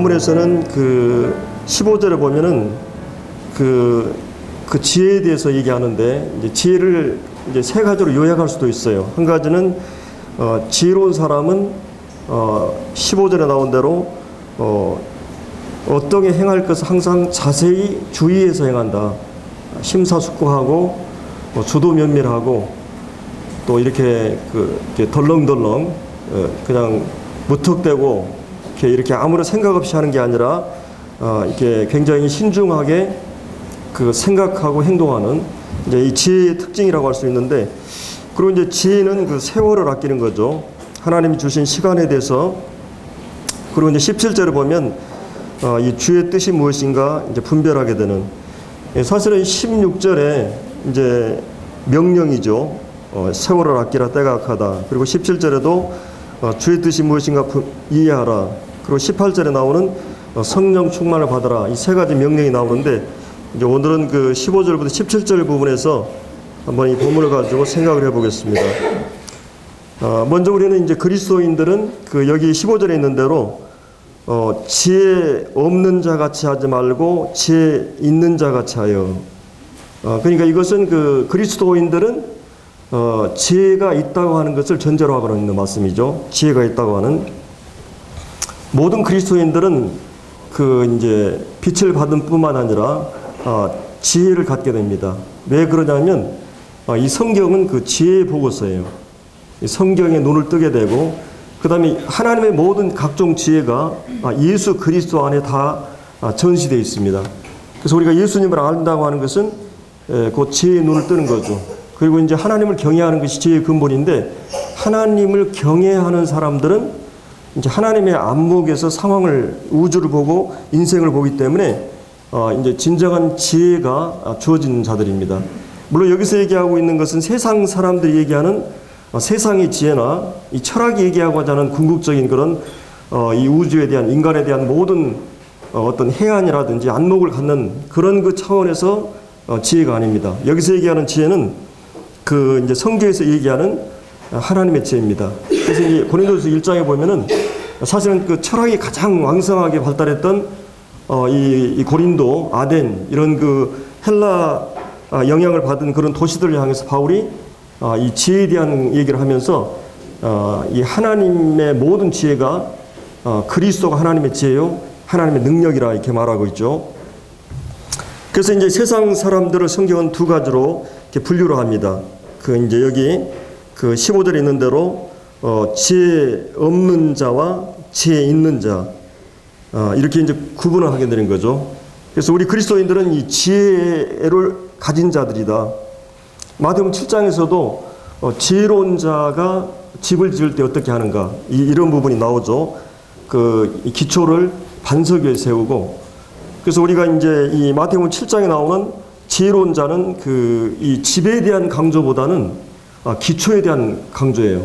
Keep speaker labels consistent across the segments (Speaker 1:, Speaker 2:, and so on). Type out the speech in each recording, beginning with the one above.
Speaker 1: 본문에서는 그 15절에 보면은 그 지혜에 대해서 얘기하는데, 이제 지혜를 이제 세 가지로 요약할 수도 있어요. 한 가지는 지혜로운 사람은 15절에 나온 대로 어떤 게 행할 것을 항상 자세히 주의해서 행한다. 심사숙고하고 주도 면밀하고 또 이렇게 이렇게 덜렁덜렁 그냥 무턱대고 이렇게 아무런 생각 없이 하는 게 아니라 이렇게 굉장히 신중하게 그 생각하고 행동하는 이제 이 지혜의 특징이라고 할 수 있는데, 그리고 이제 지혜는 그 세월을 아끼는 거죠. 하나님이 주신 시간에 대해서. 그리고 이제 17절에 보면 이 주의 뜻이 무엇인가 이제 분별하게 되는, 사실은 16절에 이제 명령이죠. 세월을 아끼라 때가 악하다. 그리고 17절에도 주의 뜻이 무엇인가 이해하라. 그리고 18절에 나오는 성령 충만을 받아라. 이 세 가지 명령이 나오는데, 이제 오늘은 그 15절부터 17절 부분에서 한번 이 본문을 가지고 생각을 해보겠습니다. 먼저 우리는 이제 그리스도인들은 그 여기 15절에 있는 대로 지혜 없는 자 같이 하지 말고 지혜 있는 자 같이 하여. 그러니까 이것은 그 그리스도인들은 지혜가 있다고 하는 것을 전제로 하고 있는 말씀이죠. 지혜가 있다고 하는. 모든 그리스도인들은 그 이제 빛을 받은 뿐만 아니라 지혜를 갖게 됩니다. 왜 그러냐면 이 성경은 그 지혜의 보고서예요. 이 성경에 눈을 뜨게 되고, 그 다음에 하나님의 모든 각종 지혜가 예수 그리스도 안에 다 전시되어 있습니다. 그래서 우리가 예수님을 안다고 하는 것은 그 지혜의 눈을 뜨는 거죠. 그리고 이제 하나님을 경외하는 것이 지혜의 근본인데, 하나님을 경외하는 사람들은 이제 하나님의 안목에서 상황을, 우주를 보고 인생을 보기 때문에 이제 진정한 지혜가 주어진 자들입니다. 물론 여기서 얘기하고 있는 것은 세상 사람들이 얘기하는 세상의 지혜나 이 철학이 얘기하고자 하는 궁극적인 그런 이 우주에 대한, 인간에 대한 모든 어떤 해안이라든지 안목을 갖는 그런 그 차원에서 지혜가 아닙니다. 여기서 얘기하는 지혜는 그 이제 성경에서 얘기하는 하나님의 지혜입니다. 그래서 이 고린도후서 1장에 보면은 사실은 그 철학이 가장 왕성하게 발달했던 이 고린도, 아덴 이런 그 헬라 영향을 받은 그런 도시들을 향해서 바울이 이 지혜에 대한 얘기를 하면서 이 하나님의 모든 지혜가 그리스도가 하나님의 지혜요, 하나님의 능력이라 이렇게 말하고 있죠. 그래서 이제 세상 사람들을 성경은 두 가지로 이렇게 분류를 합니다. 그 이제 여기 그 15절에 있는 대로 지혜 없는 자와 지혜 있는 자, 이렇게 이제 구분을 하게 되는 거죠. 그래서 우리 그리스도인들은 이 지혜를 가진 자들이다. 마태복음 7장에서도 지혜로운 자가 집을 지을 때 어떻게 하는가, 이런 부분이 나오죠. 그 기초를 반석 위에 세우고. 그래서 우리가 이제 이 마태복음 7장에 나오는 지혜로운 자는 그 이 집에 대한 강조보다는 기초에 대한 강조예요.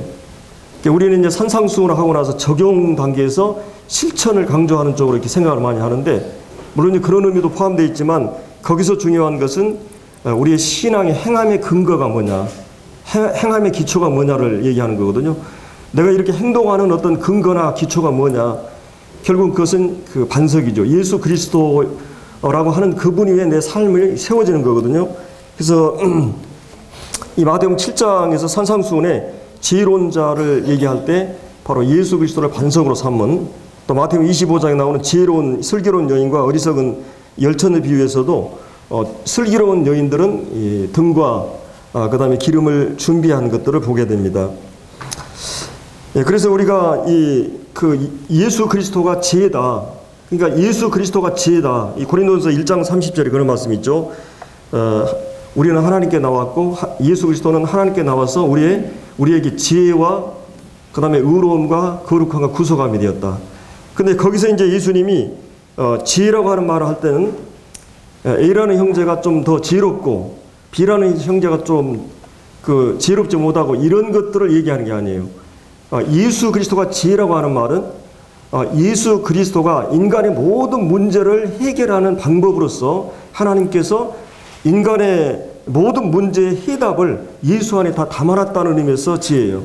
Speaker 1: 그러니까 우리는 이제 산상수훈을 하고 나서 적용 단계에서 실천을 강조하는 쪽으로 이렇게 생각을 많이 하는데, 물론 그런 의미도 포함되어 있지만 거기서 중요한 것은 우리의 신앙의 행함의 근거가 뭐냐, 행함의 기초가 뭐냐를 얘기하는 거거든요. 내가 이렇게 행동하는 어떤 근거나 기초가 뭐냐, 결국 그것은 그 반석이죠. 예수 그리스도라고 하는 그분 위에 내 삶을 세워지는 거거든요. 그래서 이 마태복음 7장에서 산상수훈에 지혜로운 자를 얘기할 때 바로 예수 그리스도를 반석으로 삼은, 또 마태복음 25장에 나오는 지혜로운 슬기로운 여인과 어리석은 열천을 비유해서도 슬기로운 여인들은 이 등과 그 다음에 기름을 준비한 것들을 보게 됩니다. 그래서 우리가 그 예수 그리스도가 지혜다. 그러니까 예수 그리스도가 지혜다. 이 고린도전서 1장 30절에 그런 말씀이 있죠. 우리는 하나님께 나왔고 예수 그리스도는 하나님께 나와서 우리에게 지혜와 그 다음에 의로움과 거룩함과 구속함이 되었다. 근데 거기서 이제 예수님이 지혜라고 하는 말을 할 때는 A라는 형제가 좀 더 지혜롭고 B라는 형제가 좀 그 지혜롭지 못하고 이런 것들을 얘기하는 게 아니에요. 예수 그리스도가 지혜라고 하는 말은 예수 그리스도가 인간의 모든 문제를 해결하는 방법으로서 하나님께서 인간의 모든 문제의 해답을 예수 안에 다 담아놨다는 의미에서 지혜예요.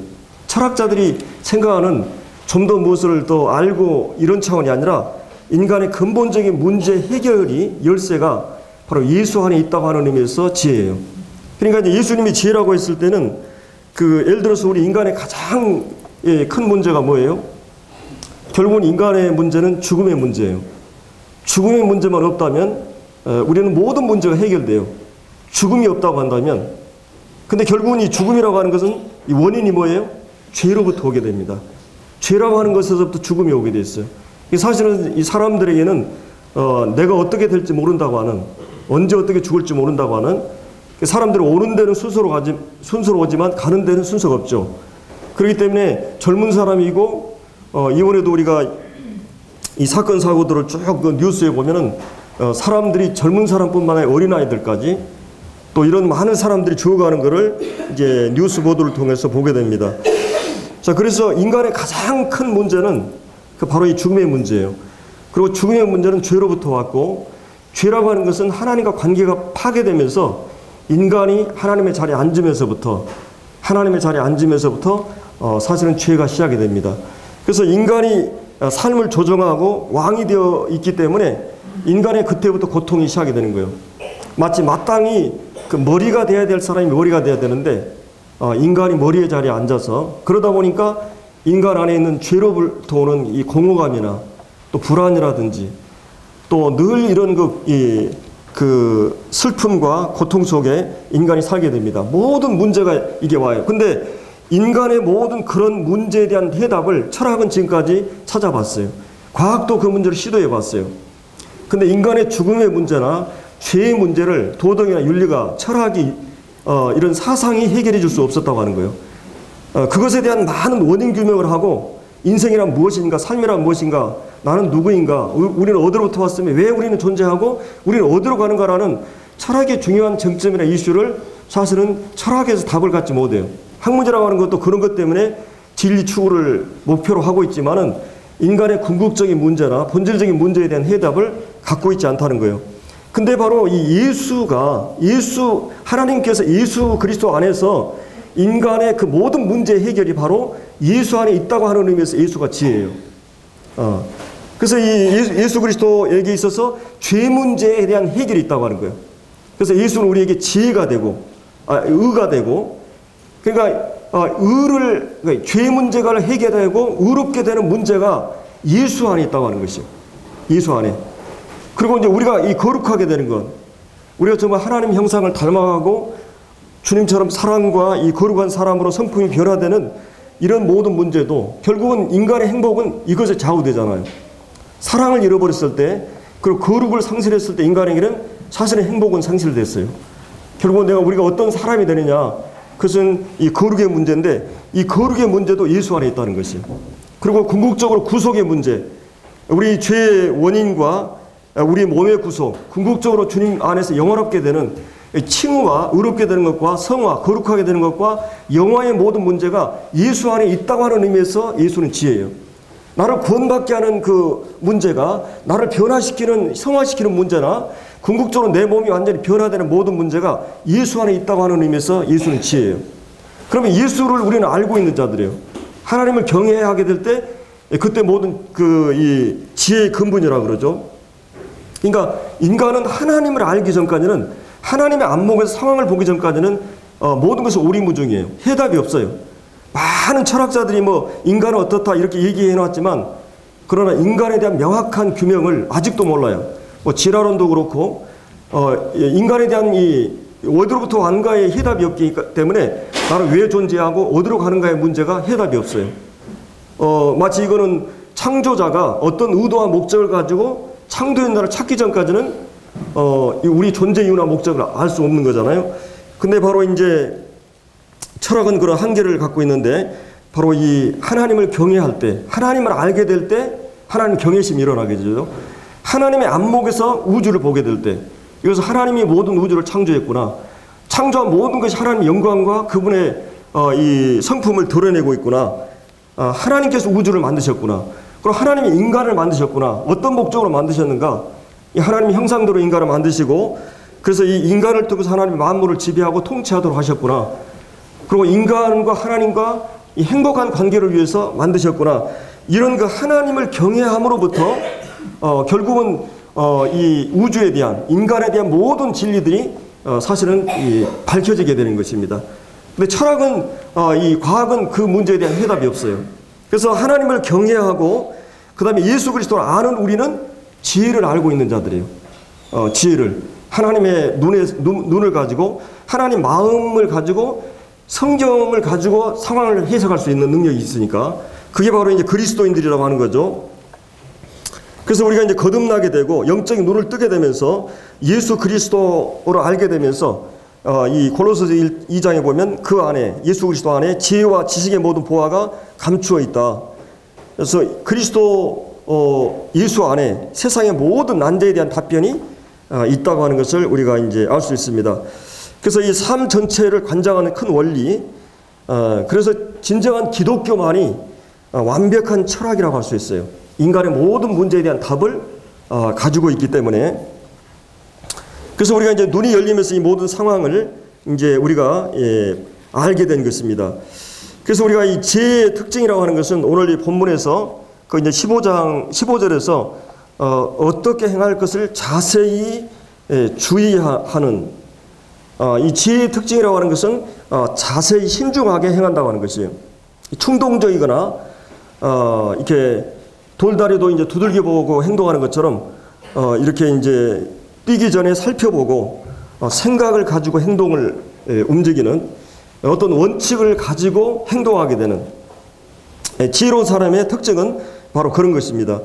Speaker 1: 철학자들이 생각하는 좀 더 무엇을 더 알고 이런 차원이 아니라 인간의 근본적인 문제 해결이 열쇠가 바로 예수 안에 있다고 하는 의미에서 지혜예요. 그러니까 이제 예수님이 지혜라고 했을 때는 예를 들어서 우리 인간의 가장 큰 문제가 뭐예요? 결국은 인간의 문제는 죽음의 문제예요. 죽음의 문제만 없다면 우리는 모든 문제가 해결돼요. 죽음이 없다고 한다면, 근데 결국은 이 죽음이라고 하는 것은 이 원인이 뭐예요? 죄로부터 오게 됩니다. 죄라고 하는 것에서부터 죽음이 오게 돼 있어요. 사실은 이 사람들에게는 내가 어떻게 될지 모른다고 하는, 언제 어떻게 죽을지 모른다고 하는, 사람들이 오는 데는 순서로 오지만 가는 데는 순서가 없죠. 그렇기 때문에 젊은 사람이고 이번에도 우리가 이 사건 사고들을 쭉 그 뉴스에 보면은 사람들이 젊은 사람뿐만 아니라 어린아이들까지 또 이런 많은 사람들이 죽어가는 것을 이제 뉴스 보도를 통해서 보게 됩니다. 자, 그래서 인간의 가장 큰 문제는 바로 이 죽음의 문제예요. 그리고 죽음의 문제는 죄로부터 왔고, 죄라고 하는 것은 하나님과 관계가 파괴되면서 인간이 하나님의 자리에 앉으면서부터 사실은 죄가 시작이 됩니다. 그래서 인간이 삶을 조정하고 왕이 되어 있기 때문에 인간의 그때부터 고통이 시작이 되는 거예요. 마치 마땅히 그 머리가 돼야 될 사람이 머리가 돼야 되는데 인간이 머리의 자리에 앉아서, 그러다 보니까 인간 안에 있는 죄로부터 오는 이 공허감이나 또 불안이라든지 또 늘 이런 그 슬픔과 고통 속에 인간이 살게 됩니다. 모든 문제가 이게 와요. 근데 인간의 모든 그런 문제에 대한 해답을 철학은 지금까지 찾아봤어요. 과학도 그 문제를 시도해 봤어요. 근데 인간의 죽음의 문제나 죄의 문제를 도덕이나 윤리가, 철학이 이런 사상이 해결해 줄 수 없었다고 하는 거예요. 그것에 대한 많은 원인 규명을 하고, 인생이란 무엇인가, 삶이란 무엇인가, 나는 누구인가, 우리는 어디로부터 왔으며 왜 우리는 존재하고 우리는 어디로 가는가라는 철학의 중요한 쟁점이나 이슈를 사실은 철학에서 답을 갖지 못해요. 학문이라고 하는 것도 그런 것 때문에 진리 추구를 목표로 하고 있지만은 인간의 궁극적인 문제나 본질적인 문제에 대한 해답을 갖고 있지 않다는 거예요. 근데 바로 이 하나님께서 예수 그리스도 안에서 인간의 그 모든 문제 해결이 바로 예수 안에 있다고 하는 의미에서 예수가 지혜예요. 그래서 이 예수 그리스도에게 있어서 죄 문제에 대한 해결이 있다고 하는 거예요. 그래서 예수는 우리에게 지혜가 되고, 의가 되고, 그러니까 그러니까 죄 문제가 해결되고 의롭게 되는 문제가 예수 안에 있다고 하는 것이요. 예수 안에. 그리고 이제 우리가 이 거룩하게 되는 것, 우리가 정말 하나님 형상을 닮아가고 주님처럼 사랑과 이 거룩한 사람으로 성품이 변화되는 이런 모든 문제도 결국은 인간의 행복은 이것에 좌우되잖아요. 사랑을 잃어버렸을 때, 그리고 거룩을 상실했을 때 인간에게는 사실은 행복은 상실됐어요. 결국은 우리가 어떤 사람이 되느냐, 그것은 이 거룩의 문제인데, 이 거룩의 문제도 예수 안에 있다는 것이에요. 그리고 궁극적으로 구속의 문제, 우리 죄의 원인과 우리 몸의 구속, 궁극적으로 주님 안에서 영원롭게 되는 칭의와 의롭게 되는 것과 성화, 거룩하게 되는 것과 영화의 모든 문제가 예수 안에 있다고 하는 의미에서 예수는 지혜예요. 나를 구원받게 하는 그 문제가, 나를 변화시키는, 성화시키는 문제나 궁극적으로 내 몸이 완전히 변화되는 모든 문제가 예수 안에 있다고 하는 의미에서 예수는 지혜예요. 그러면 예수를 우리는 알고 있는 자들이에요. 하나님을 경외해야 하게 될 때 그때 모든 이 지혜의 근본이라고 그러죠. 그러니까 인간은 하나님을 알기 전까지는, 하나님의 안목에서 상황을 보기 전까지는 모든 것은 오리무중이에요. 해답이 없어요. 많은 철학자들이 인간은 어떻다 이렇게 얘기해 놨지만, 그러나 인간에 대한 명확한 규명을 아직도 몰라요. 진화론도 그렇고 인간에 대한 이 어디로부터 왔는가의 해답이 없기 때문에 나는 왜 존재하고 어디로 가는가의 문제가 해답이 없어요. 마치 이거는 창조자가 어떤 의도와 목적을 가지고 창조의 나를 찾기 전까지는 우리 존재 이유나 목적을 알 수 없는 거잖아요. 근데 바로 이제 철학은 그런 한계를 갖고 있는데, 바로 이 하나님을 경외할 때, 하나님을 알게 될 때 하나님 경외심이 일어나게 되죠. 하나님의 안목에서 우주를 보게 될 때, 이것은 하나님이 모든 우주를 창조했구나, 창조한 모든 것이 하나님의 영광과 그분의 이 성품을 드러내고 있구나, 하나님께서 우주를 만드셨구나, 그리고 하나님이 인간을 만드셨구나, 어떤 목적으로 만드셨는가, 이 하나님의 형상대로 인간을 만드시고, 그래서 이 인간을 통해서 하나님이 만물을 지배하고 통치하도록 하셨구나, 그리고 인간과 하나님과 이 행복한 관계를 위해서 만드셨구나, 이런 그 하나님을 경외함으로부터 결국은 이 우주에 대한, 인간에 대한 모든 진리들이 사실은 밝혀지게 되는 것입니다. 근데 철학은, 이 과학은 그 문제에 대한 해답이 없어요. 그래서 하나님을 경외하고 그 다음에 예수 그리스도를 아는 우리는 지혜를 알고 있는 자들이에요. 지혜를, 하나님의 눈을 가지고, 하나님 마음을 가지고, 성경을 가지고 상황을 해석할 수 있는 능력이 있으니까, 그게 바로 이제 그리스도인들이라고 하는 거죠. 그래서 우리가 이제 거듭나게 되고 영적인 눈을 뜨게 되면서 예수 그리스도를 알게 되면서 이 골로새서 2장에 보면 그 안에, 예수 그리스도 안에 지혜와 지식의 모든 보화가 감추어 있다. 그래서 그리스도 예수 안에 세상의 모든 난제에 대한 답변이 있다고 하는 것을 우리가 이제 알 수 있습니다. 그래서 이 삶 전체를 관장하는 큰 원리, 그래서 진정한 기독교만이 완벽한 철학이라고 할 수 있어요. 인간의 모든 문제에 대한 답을 가지고 있기 때문에. 그래서 우리가 이제 눈이 열리면서 이 모든 상황을 이제 우리가 알게 된 것입니다. 그래서 우리가 이 지혜의 특징이라고 하는 것은 오늘 이 본문에서 그 이제 15절에서 어떻게 행할 것을 자세히 주의하는, 이 지혜의 특징이라고 하는 것은 자세히 신중하게 행한다고 하는 것이에요. 충동적이거나 이렇게 돌다리도 이제 두들겨 보고 행동하는 것처럼 이렇게 이제 뛰기 전에 살펴보고 생각을 가지고 행동을 움직이는 어떤 원칙을 가지고 행동하게 되는 지혜로운 사람의 특징은 바로 그런 것입니다.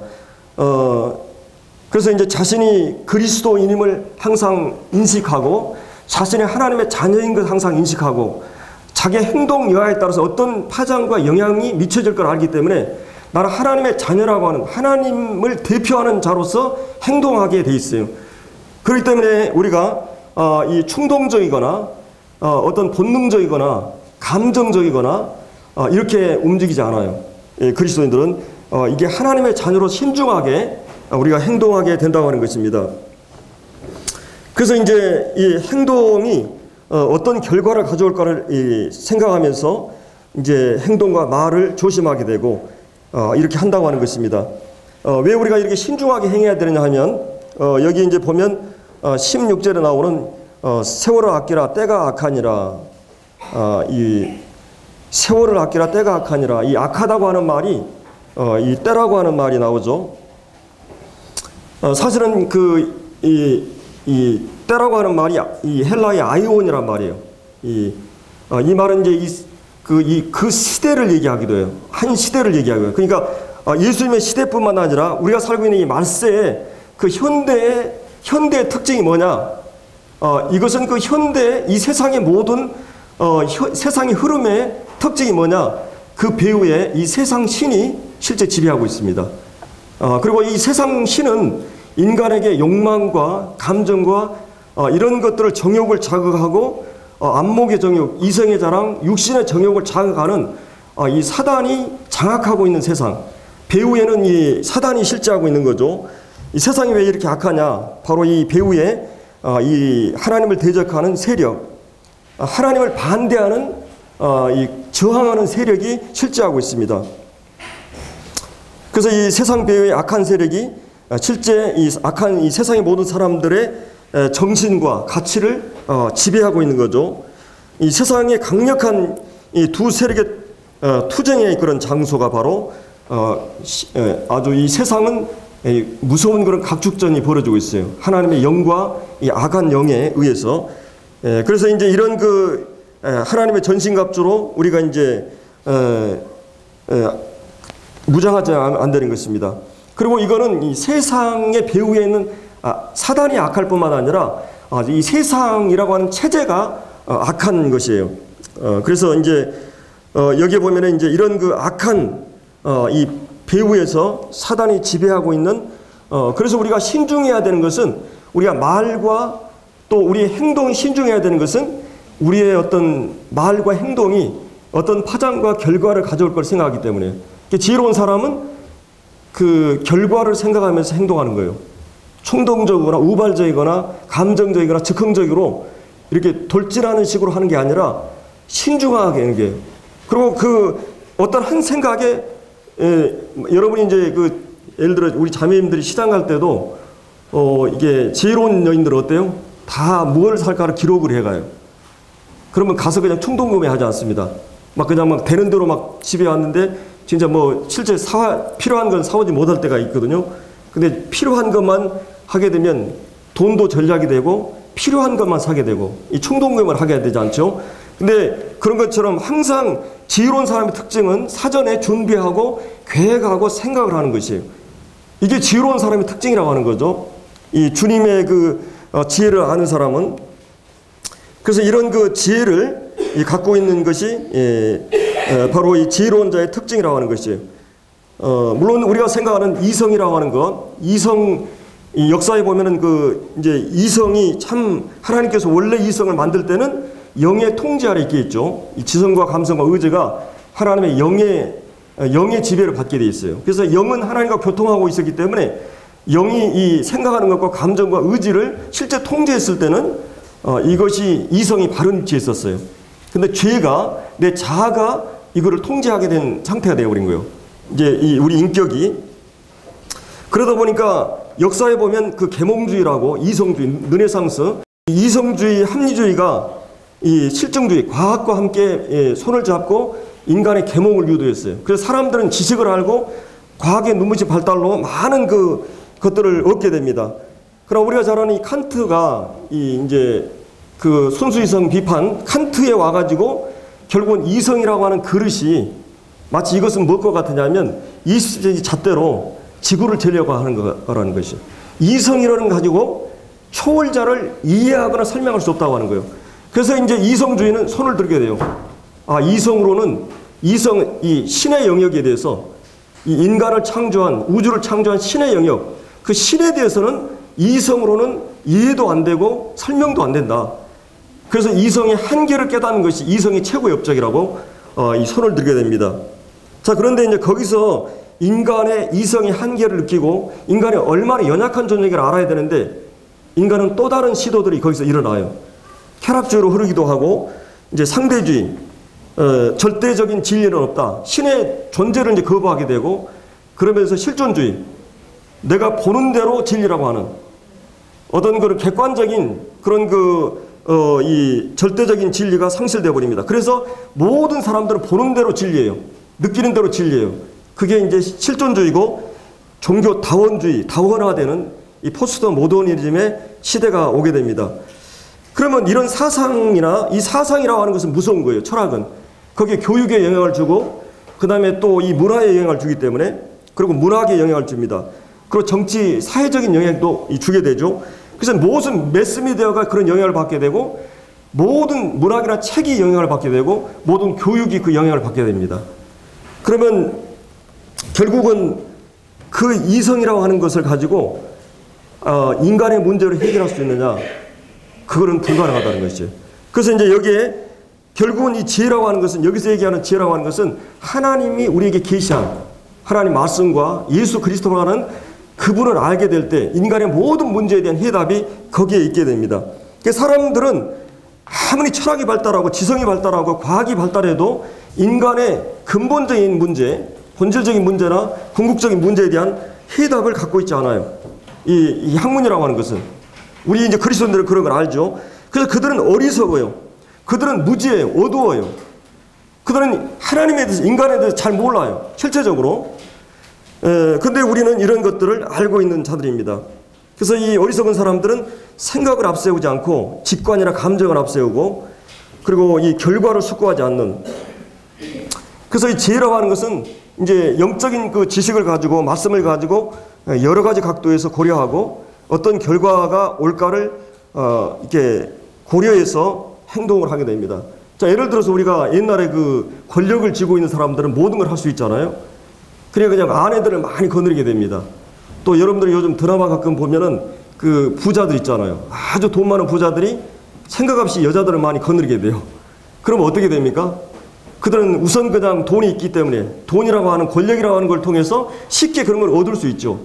Speaker 1: 그래서 이제 자신이 그리스도인임을 항상 인식하고 자신이 하나님의 자녀인 것 항상 인식하고 자기의 행동 여하에 따라서 어떤 파장과 영향이 미쳐질 걸 알기 때문에 나는 하나님의 자녀라고 하는, 하나님을 대표하는 자로서 행동하게 돼 있어요. 그렇기 때문에 우리가 이 충동적이거나 어떤 본능적이거나 감정적이거나 이렇게 움직이지 않아요. 그리스도인들은 이게 하나님의 자녀로 신중하게 우리가 행동하게 된다고 하는 것입니다. 그래서 이제 이 행동이 어떤 결과를 가져올까를 생각하면서 이제 행동과 말을 조심하게 되고 이렇게 한다고 하는 것입니다. 왜 우리가 이렇게 신중하게 행해야 되느냐 하면 여기 이제 보면 16절에 나오는 세월을 아끼라 때가 악하니라, 이 세월을 아끼라 때가 악하니라, 이 악하다고 하는 말이 이 때라고 하는 말이 나오죠. 사실은 이 때라고 하는 말이 이 헬라의 아이온이란 말이에요. 이 말은 이제 그 시대를 얘기하기도 해요. 한 시대를 얘기하고요. 그러니까 예수님의 시대뿐만 아니라 우리가 살고 있는 이 말세의 그 현대의 특징이 뭐냐? 이것은 그 현대 이 세상의 모든 세상의 흐름의 특징이 뭐냐? 그 배후에 이 세상 신이 실제 지배하고 있습니다. 그리고 이 세상 신은 인간에게 욕망과 감정과 이런 것들을 정욕을 자극하고 안목의 정욕, 이성의 자랑, 육신의 정욕을 자극하는 이 사단이 장악하고 있는 세상, 배후에는 이 사단이 실제하고 있는 거죠. 이 세상이 왜 이렇게 악하냐? 바로 이 배후에 이 하나님을 대적하는 세력, 하나님을 반대하는 이 저항하는 세력이 실제하고 있습니다. 그래서 이 세상 배후의 악한 세력이 실제 이 악한 이 세상의 모든 사람들의 정신과 가치를 지배하고 있는 거죠. 이 세상의 강력한 이 두 세력의 투쟁의 그런 장소가 바로 아주 이 세상은 무서운 그런 각축전이 벌어지고 있어요. 하나님의 영과 이 악한 영에 의해서. 그래서 이제 이런 하나님의 전신갑주로 우리가 이제 무장하지 안 되는 것입니다. 그리고 이거는 이 세상의 배후에 있는 사단이 악할 뿐만 아니라 이 세상이라고 하는 체제가 악한 것이에요. 그래서 이제 여기에 보면은 이제 이런 악한 이 배후에서 사단이 지배하고 있는 그래서 우리가 신중해야 되는 것은 우리가 말과 또 우리의 행동이 신중해야 되는 것은 우리의 어떤 말과 행동이 어떤 파장과 결과를 가져올 걸 생각하기 때문에 지혜로운 사람은 그 결과를 생각하면서 행동하는 거예요. 충동적이거나 우발적이거나 감정적이거나 즉흥적으로 이렇게 돌진하는 식으로 하는 게 아니라 신중하게 하는 게. 그리고 어떤 한 생각에 여러분이 이제 예를 들어 우리 자매님들이 시장 갈 때도 이게 지혜로운 여인들은 어때요? 다 뭘 살까를 기록을 해가요. 그러면 가서 그냥 충동구매하지 않습니다. 막 그냥 막 되는 대로 막 집에 왔는데 진짜 뭐 실제 필요한 건 사오지 못할 때가 있거든요. 근데 필요한 것만 하게 되면 돈도 절약이 되고 필요한 것만 사게 되고 이 충동구매를 하게 되지 않죠. 근데 그런 것처럼 항상 지혜로운 사람의 특징은 사전에 준비하고 계획하고 생각을 하는 것이에요. 이게 지혜로운 사람의 특징이라고 하는 거죠. 이 주님의 지혜를 아는 사람은. 그래서 이런 그 지혜를 갖고 있는 것이 바로 이 지혜로운 자의 특징이라고 하는 것이에요. 물론 우리가 생각하는 이성이라고 하는 것, 이 역사에 보면은 이제 이성이 참 하나님께서 원래 이성을 만들 때는 영의 통제 아래 있게 있죠. 이 지성과 감성과 의지가 하나님의 영의 지배를 받게 돼 있어요. 그래서 영은 하나님과 교통하고 있었기 때문에 영이 이 생각하는 것과 감정과 의지를 실제 통제했을 때는 이것이 이성이 바른 위치에 있었어요. 근데 죄가 내 자아가 이거를 통제하게 된 상태가 되어버린 거예요. 이제 우리 인격이. 그러다 보니까 역사에 보면 그 계몽주의라고 이성주의, 르네상스, 이성주의, 합리주의가 이 실증주의, 과학과 함께 손을 잡고 인간의 계몽을 유도했어요. 그래서 사람들은 지식을 알고 과학의 눈부신 발달로 많은 것들을 얻게 됩니다. 그럼 우리가 잘 아는 이 칸트가 이제 그 순수이성 비판, 칸트에 와가지고 결국은 이성이라고 하는 그릇이 마치 이것은 뭘 것 같으냐면 20세기 잣대로 지구를 재려고 하는 거라는 것이죠. 이성이라는 가지고 초월자를 이해하거나 설명할 수 없다고 하는 거예요. 그래서 이제 이성주의는 손을 들게 돼요. 이성으로는 이 신의 영역에 대해서 이 인간을 창조한, 우주를 창조한 신의 영역, 그 신에 대해서는 이성으로는 이해도 안 되고 설명도 안 된다. 그래서 이성의 한계를 깨닫는 것이 이성의 최고의 업적이라고 이 손을 들게 됩니다. 자, 그런데 이제 거기서 인간의 이성의 한계를 느끼고 인간이 얼마나 연약한 존재인가를 알아야 되는데 인간은 또 다른 시도들이 거기서 일어나요. 쾌락주의로 흐르기도 하고 이제 상대주의, 절대적인 진리는 없다. 신의 존재를 이제 거부하게 되고 그러면서 실존주의, 내가 보는 대로 진리라고 하는 어떤 그런 객관적인 그런 이 절대적인 진리가 상실되어 버립니다. 그래서 모든 사람들은 보는 대로 진리예요. 느끼는 대로 진리예요. 그게 이제 실존주의고 종교 다원주의, 다원화되는 이 포스트 모더니즘의 시대가 오게 됩니다. 그러면 이런 사상이나 이 사상이라고 하는 것은 무서운 거예요. 철학은. 거기에 교육에 영향을 주고 그 다음에 또 이 문화에 영향을 주기 때문에 그리고 문학에 영향을 줍니다. 그리고 정치, 사회적인 영향도 주게 되죠. 그래서 모든 매스미디어가 그런 영향을 받게 되고 모든 문학이나 책이 영향을 받게 되고 모든 교육이 그 영향을 받게 됩니다. 그러면 결국은 그 이성이라고 하는 것을 가지고 인간의 문제를 해결할 수 있느냐, 그거는 불가능하다는 것이죠. 그래서 이제 여기에 결국은 이 지혜라고 하는 것은, 여기서 얘기하는 지혜라고 하는 것은 하나님이 우리에게 계시한 하나님 말씀과 예수 그리스도라는 그분을 알게 될 때 인간의 모든 문제에 대한 해답이 거기에 있게 됩니다. 그러니까 사람들은 아무리 철학이 발달하고 지성이 발달하고 과학이 발달해도 인간의 근본적인 문제, 본질적인 문제나 궁극적인 문제에 대한 해답을 갖고 있지 않아요. 이 학문이라고 하는 것은. 우리 이제 그리스도인들은 그런 걸 알죠. 그래서 그들은 어리석어요. 그들은 무지해요. 어두워요. 그들은 하나님에 대해서, 인간에 대해서 잘 몰라요. 실제적으로. 근데 우리는 이런 것들을 알고 있는 자들입니다. 그래서 이 어리석은 사람들은 생각을 앞세우지 않고 직관이나 감정을 앞세우고 그리고 이 결과를 숙고하지 않는. 그래서 이 지혜라고 하는 것은 이제 영적인 그 지식을 가지고 말씀을 가지고 여러 가지 각도에서 고려하고 어떤 결과가 올까를 이렇게 고려해서 행동을 하게 됩니다. 자, 예를 들어서 우리가 옛날에 그 권력을 쥐고 있는 사람들은 모든 걸 할 수 있잖아요. 그냥 아내들을 많이 거느리게 됩니다. 또 여러분들이 요즘 드라마 가끔 보면은 그 부자들 있잖아요. 아주 돈 많은 부자들이 생각 없이 여자들을 많이 거느리게 돼요. 그럼 어떻게 됩니까? 그들은 우선 그냥 돈이 있기 때문에 돈이라고 하는 권력이라고 하는 걸 통해서 쉽게 그런 걸 얻을 수 있죠.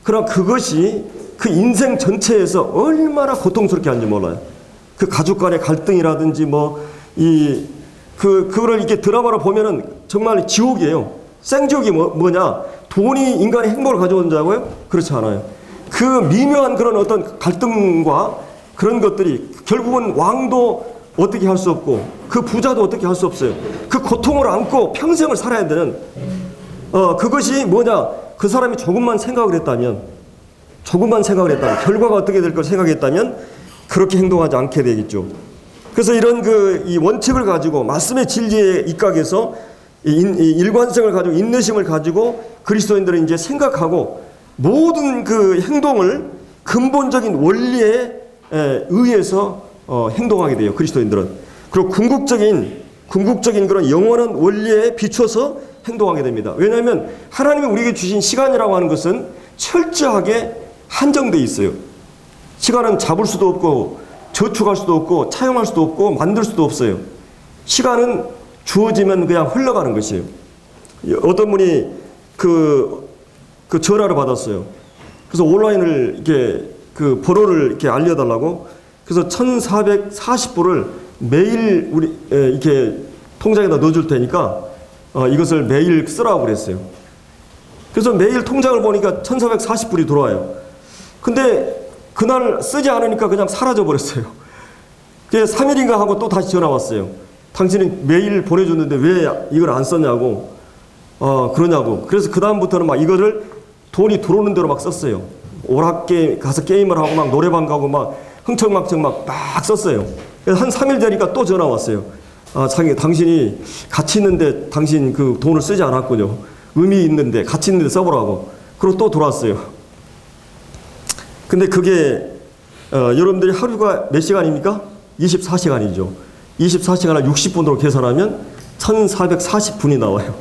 Speaker 1: 그럼 그것이 그 인생 전체에서 얼마나 고통스럽게 하는지 몰라요. 그 가족 간의 갈등이라든지 그거를 이렇게 드라마로 보면은 정말 지옥이에요. 생지옥이 뭐냐? 돈이 인간의 행복을 가져온다고요? 그렇지 않아요. 그 미묘한 그런 어떤 갈등과 그런 것들이 결국은 왕도 어떻게 할 수 없고 그 부자도 어떻게 할 수 없어요. 그 고통을 안고 평생을 살아야 되는 그것이 뭐냐? 그 사람이 조금만 생각을 했다면 결과가 어떻게 될 걸 생각했다면 그렇게 행동하지 않게 되겠죠. 그래서 이런 이 원칙을 가지고 말씀의 진리에 입각해서 이 일관성을 가지고 인내심을 가지고 그리스도인들은 이제 생각하고 모든 그 행동을 근본적인 원리에 의해서 행동하게 돼요. 그리스도인들은. 그리고 궁극적인 그런 영원한 원리에 비춰서 행동하게 됩니다. 왜냐하면 하나님이 우리에게 주신 시간이라고 하는 것은 철저하게 한정되어 있어요. 시간은 잡을 수도 없고 저축할 수도 없고 차용할 수도 없고 만들 수도 없어요. 시간은 주어지면 그냥 흘러가는 것이에요. 어떤 분이 그 전화를 받았어요. 그래서 온라인을 이렇게 그 번호를 이렇게 알려달라고. 그래서 1,440불을 매일 우리 이렇게 통장에다 넣어줄 테니까 이것을 매일 쓰라고 그랬어요. 그래서 매일 통장을 보니까 1,440불이 들어와요. 근데 그날 쓰지 않으니까 그냥 사라져 버렸어요. 그래서 3일인가 하고 또 다시 전화 왔어요. 당신이 매일 보내줬는데 왜 이걸 안 썼냐고. 그러냐고. 그래서 그다음부터는 막 이거를 돈이 들어오는 대로 막 썼어요. 오락게임 가서 게임을 하고 막 노래방 가고 막 흥청망청 막 썼어요. 그래서 한 3일 되니까 또 전화 왔어요. 당신이 가치 있는데 당신 그 돈을 쓰지 않았군요. 의미 있는데 가치 있는데 써보라고. 그리고 또 들어왔어요. 근데 그게 여러분들이 하루가 몇 시간입니까? 24시간이죠. 24시간을 60분으로 계산하면 1440분이 나와요.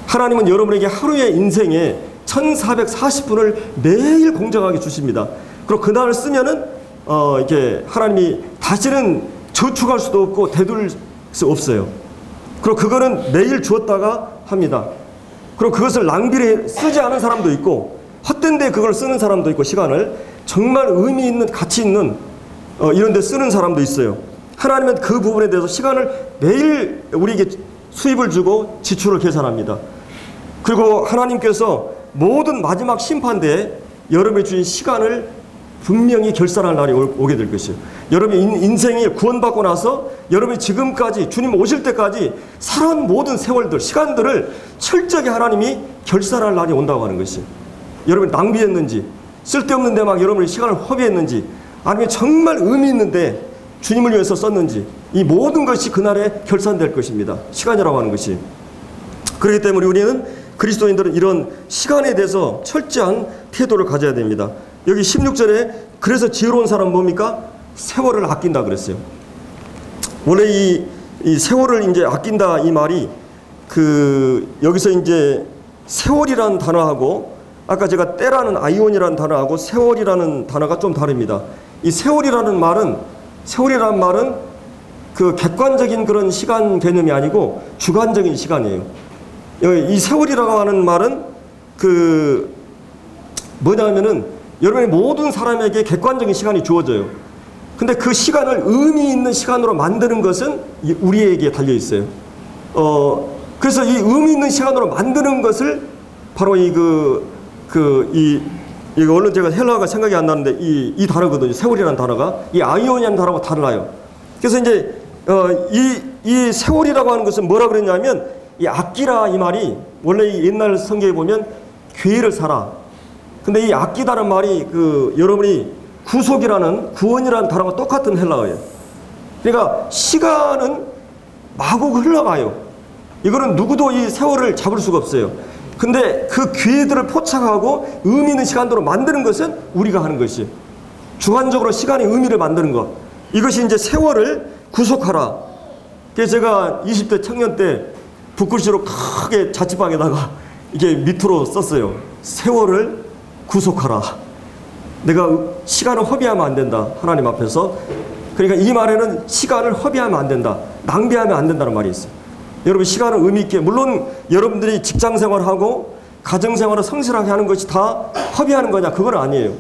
Speaker 1: 하나님은 여러분에게 하루의 인생에 1440분을 매일 공정하게 주십니다. 그리고 그날을 쓰면은 이렇게 하나님이 다시는 저축할 수도 없고 되돌릴 수 없어요. 그리고 그거는 매일 주었다가 합니다. 그리고 그것을 낭비를 쓰지 않은 사람도 있고 헛된 데 그걸 쓰는 사람도 있고 시간을 정말 의미 있는 가치 있는 이런 데 쓰는 사람도 있어요. 하나님은 그 부분에 대해서 시간을 매일 우리에게 수입을 주고 지출을 계산합니다. 그리고 하나님께서 모든 마지막 심판대에 여러분이 주신 시간을 분명히 결산할 날이 오게 될 것이에요. 여러분의 인생이 구원받고 나서 여러분이 지금까지 주님 오실 때까지 살아온 모든 세월들, 시간들을 철저하게 하나님이 결산할 날이 온다고 하는 것이에요. 여러분이 낭비했는지, 쓸데없는 데 막 여러분이 시간을 허비했는지, 아니면 정말 의미 있는데 주님을 위해서 썼는지, 이 모든 것이 그날에 결산될 것입니다. 시간이라고 하는 것이. 그렇기 때문에 우리는 그리스도인들은 이런 시간에 대해서 철저한 태도를 가져야 됩니다. 여기 16절에 그래서 지혜로운 사람은 뭡니까? 세월을 아낀다 그랬어요. 원래 이 세월을 이제 아낀다 이 말이 여기서 이제 세월이라는 단어하고 아까 제가 때라는 아이온이라는 단어하고 세월이라는 단어가 좀 다릅니다. 이 세월이라는 말은 그 객관적인 그런 시간 개념이 아니고 주관적인 시간이에요. 이 세월이라고 하는 말은 뭐냐면은 여러분의 모든 사람에게 객관적인 시간이 주어져요. 근데 그 시간을 의미 있는 시간으로 만드는 것은 우리에게 달려 있어요. 그래서 이 의미 있는 시간으로 만드는 것을 바로 이거 얼른 제가 헬라어가 생각이 안 나는데 이 단어거든요. 세월이라는 단어가 이 아이온이라는 단어하고 달라요. 그래서 이제 이 세월이라고 하는 것은 뭐라 그랬냐면 이 아끼라 이 말이 원래 이 옛날 성경에 보면 괴를 사라. 근데 이 아끼다는 말이 여러분이 구원이라는 단어가 똑같은 헬라어예요. 그러니까 시간은 마구 흘러가요. 이거는 누구도 이 세월을 잡을 수가 없어요. 근데 그 기회들을 포착하고 의미 있는 시간대로 만드는 것은 우리가 하는 것이에요. 주관적으로 시간의 의미를 만드는 것. 이것이 이제 세월을 구속하라. 그래서 제가 20대 청년 때 붓글씨로 크게 자취방에다가 이게 밑으로 썼어요. 세월을 구속하라. 내가 시간을 허비하면 안 된다. 하나님 앞에서. 그러니까 이 말에는 시간을 허비하면 안 된다. 낭비하면 안 된다는 말이 있어요. 여러분 시간을 의미 있게 물론 여러분들이 직장생활하고 가정생활을 성실하게 하는 것이 다 허비하는 거냐 그건 아니에요.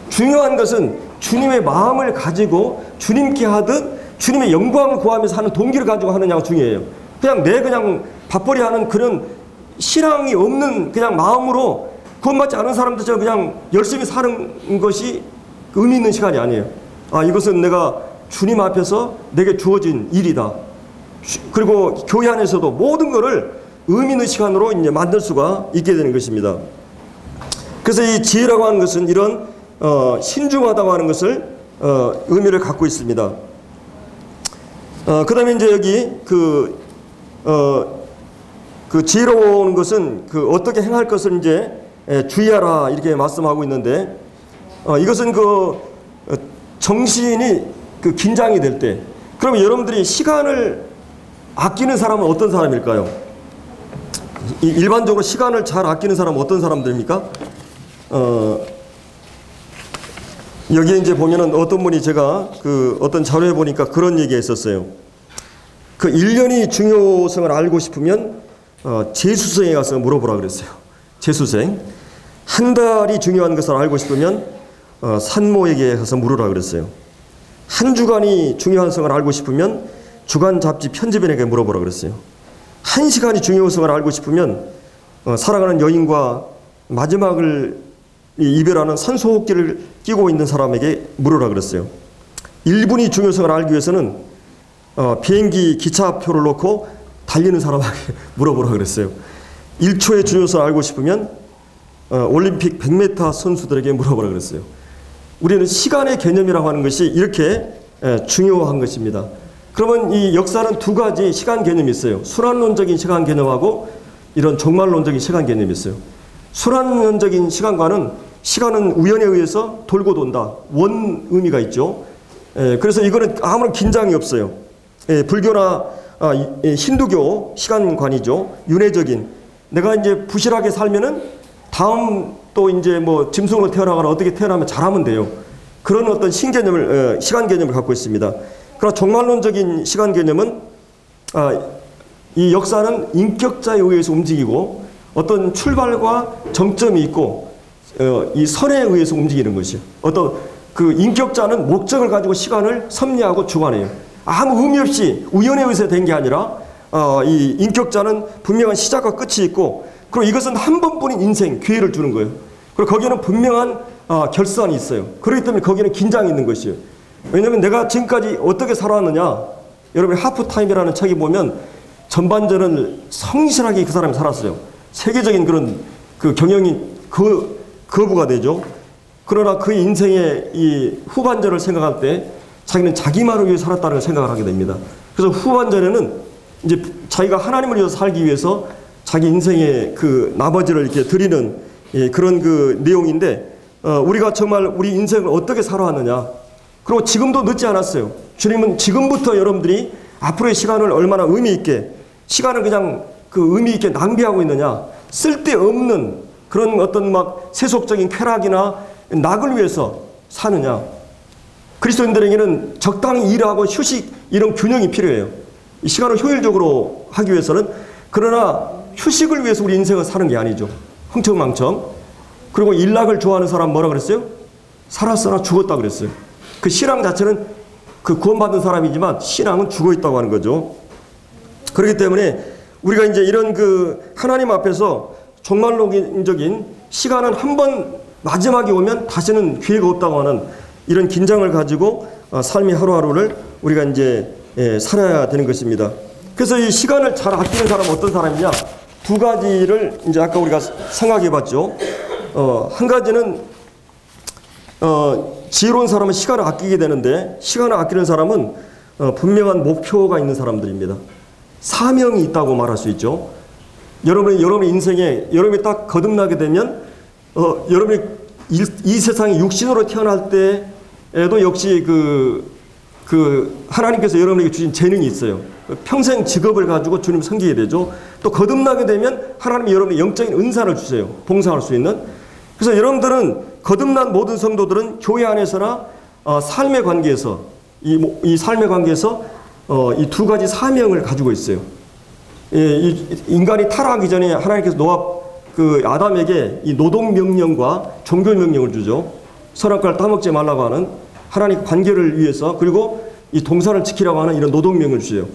Speaker 1: 중요한 것은 주님의 마음을 가지고 주님께 하듯 주님의 영광을 구하면서 하는 동기를 가지고 하느냐가 중요해요. 그냥 밥벌이 하는 그런 신앙이 없는 그냥 마음으로 구원받지 않은 사람들처럼 그냥 열심히 사는 것이 의미 있는 시간이 아니에요. 아, 이것은 내가 주님 앞에서 내게 주어진 일이다. 그리고 교회 안에서도 모든 것을 의미 있는 시간으로 이제 만들 수가 있게 되는 것입니다. 그래서 이 지혜라고 하는 것은 이런 신중하다고 하는 것을 의미를 갖고 있습니다. 그 다음에 이제 여기 그 지혜로운 것은 어떻게 행할 것을 이제 주의하라 이렇게 말씀하고 있는데, 이것은 정신이 긴장이 될 때, 그러면 여러분들이 시간을 아끼는 사람은 어떤 사람일까요? 일반적으로 시간을 잘 아끼는 사람은 어떤 사람들입니까? 여기에 이제 보면은 어떤 분이 제가 어떤 자료에 보니까 그런 얘기가 있었어요. 1년이 중요성을 알고 싶으면 재수생에 가서 물어보라 그랬어요. 재수생. 한 달이 중요한 것을 알고 싶으면 산모에게 가서 물으라 그랬어요. 한 주간이 중요한 성을 알고 싶으면 주간 잡지 편집인에게 물어보라 그랬어요. 한 시간이 중요성을 알고 싶으면 사랑하는 여인과 마지막을 이별하는 산소호흡기를 끼고 있는 사람에게 물으라 그랬어요. 1분이 중요성을 알기 위해서는 비행기 기차표를 놓고 달리는 사람에게 물어보라 그랬어요. 1초의 중요성을 알고 싶으면 올림픽 100m 선수들에게 물어보라 그랬어요. 우리는 시간의 개념이라고 하는 것이 이렇게 중요한 것입니다. 그러면 이 역사는 두 가지 시간 개념이 있어요. 순환론적인 시간 개념하고 이런 종말론적인 시간 개념이 있어요. 순환론적인 시간과는 시간은 우연에 의해서 돌고 돈다. 원 의미가 있죠. 그래서 이거는 아무런 긴장이 없어요. 불교나 힌두교 시간관이죠. 윤회적인. 내가 이제 부실하게 살면은 다음 또 이제 뭐 짐승으로 태어나거나 어떻게 태어나면 잘하면 돼요. 그런 어떤 신개념을, 시간 개념을 갖고 있습니다. 그러나 종말론적인 시간 개념은 이 역사는 인격자에 의해서 움직이고 어떤 출발과 정점이 있고 이 선에 의해서 움직이는 것이요. 어떤 인격자는 목적을 가지고 시간을 섭리하고 주관해요. 아무 의미 없이 우연에 의해서 된 게 아니라 이 인격자는 분명한 시작과 끝이 있고, 그리고 이것은 한 번뿐인 인생 기회를 주는 거예요. 그리고 거기에는 분명한 결산이 있어요. 그렇기 때문에 거기는 긴장이 있는 것이에요. 왜냐하면 내가 지금까지 어떻게 살아왔느냐, 여러분이 하프타임이라는 책에 보면 전반전을 성실하게 그 사람이 살았어요. 세계적인 그런 경영이 거부가 되죠. 그러나 그 인생의 이 후반전을 생각할 때 자기는 자기만을 위해 살았다는 생각을 하게 됩니다. 그래서 후반전에는 이제 자기가 하나님을 위해서 살기 위해서 자기 인생의 나머지를 이렇게 드리는 그런 내용인데, 우리가 정말 우리 인생을 어떻게 살아왔느냐. 그리고 지금도 늦지 않았어요. 주님은 지금부터 여러분들이 앞으로의 시간을 얼마나 의미 있게, 시간을 그냥 의미 있게 낭비하고 있느냐. 쓸데없는 그런 어떤 막 세속적인 쾌락이나 낙을 위해서 사느냐. 그리스도인들에게는 적당히 일하고 휴식, 이런 균형이 필요해요. 이 시간을 효율적으로 하기 위해서는. 그러나 휴식을 위해서 우리 인생을 사는 게 아니죠. 흥청망청. 그리고 일락을 좋아하는 사람 뭐라 그랬어요? 살았으나 죽었다 그랬어요. 그 신앙 자체는 구원받은 사람이지만 신앙은 죽어 있다고 하는 거죠. 그렇기 때문에 우리가 이제 이런 하나님 앞에서 종말론적인 시간은 한 번 마지막에 오면 다시는 기회가 없다고 하는 이런 긴장을 가지고 삶의 하루하루를 우리가 이제 살아야 되는 것입니다. 그래서 이 시간을 잘 아끼는 사람은 어떤 사람이냐? 두 가지를 이제 아까 우리가 생각해 봤죠. 한 가지는 지혜로운 사람은 시간을 아끼게 되는데, 시간을 아끼는 사람은 분명한 목표가 있는 사람들입니다. 사명이 있다고 말할 수 있죠. 여러분의 인생에 여러분이 딱 거듭나게 되면 여러분이 이 세상에 육신으로 태어날 때에도 역시 하나님께서 여러분에게 주신 재능이 있어요. 평생 직업을 가지고 주님 섬기게 되죠. 또 거듭나게 되면 하나님이 여러분의 영적인 은사를 주세요. 봉사할 수 있는. 그래서 여러분들은 거듭난 모든 성도들은 교회 안에서나 삶의 관계에서 이 삶의 관계에서 이 두 가지 사명을 가지고 있어요. 이 인간이 타락하기 전에 하나님께서 아담에게 이 노동 명령과 종교 명령을 주죠. 선악과를 따먹지 말라고 하는 하나님 관계를 위해서, 그리고 이 동산을 지키라고 하는 이런 노동 명령을 주세요.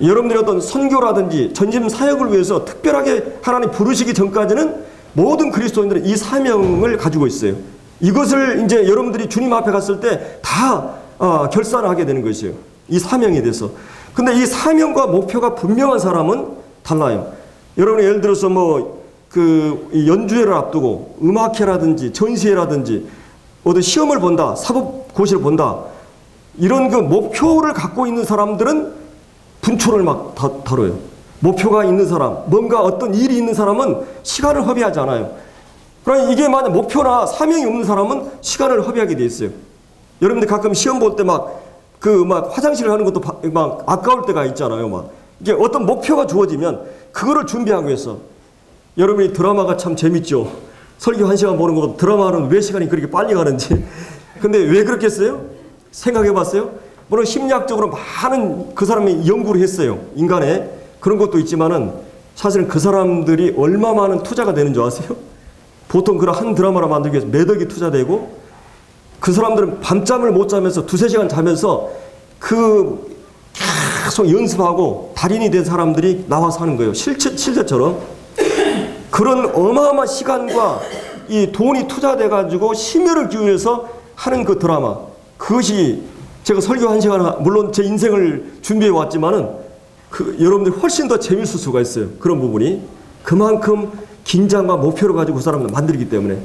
Speaker 1: 여러분들이 어떤 선교라든지 전심 사역을 위해서 특별하게 하나님 부르시기 전까지는 모든 그리스도인들은 이 사명을 가지고 있어요. 이것을 이제 여러분들이 주님 앞에 갔을 때 다 결산을 하게 되는 것이에요. 이 사명에 대해서. 근데 이 사명과 목표가 분명한 사람은 달라요. 여러분이 예를 들어서 연주회를 앞두고 음악회라든지 전시회라든지 어떤 시험을 본다, 사법고시를 본다, 이런 그 목표를 갖고 있는 사람들은 분초를 막 다뤄요. 목표가 있는 사람, 뭔가 어떤 일이 있는 사람은 시간을 허비하지 않아요. 그러니까 이게 만약 목표나 사명이 없는 사람은 시간을 허비하게 돼 있어요. 여러분들 가끔 시험 볼 때 화장실을 하는 것도 막 아까울 때가 있잖아요. 이게 어떤 목표가 주어지면 그거를 준비하기 위해서. 여러분이 드라마가 참 재밌죠. 설교 1시간 보는 것보다 드라마는 왜 시간이 그렇게 빨리 가는지. 근데 왜 그렇겠어요? 생각해 봤어요? 물론 심리학적으로 많은 그 사람이 연구를 했어요. 인간의 그런 것도 있지만은 사실은 그 사람들이 얼마 많은 투자가 되는 줄 아세요? 보통 그런 한 드라마를 만들기 위해서 몇 억이 투자되고, 그 사람들은 밤잠을 못 자면서 2-3시간 자면서 계속 연습하고 달인이 된 사람들이 나와서 하는 거예요. 실제처럼. 그런 어마어마한 시간과 이 돈이 투자돼 가지고 심혈을 기울여서 하는 그 드라마, 그것이 제가 설교 1시간, 물론 제 인생을 준비해 왔지만은 여러분들이 훨씬 더 재밌을 수가 있어요. 그런 부분이. 그만큼 긴장과 목표를 가지고 그 사람을 만들기 때문에.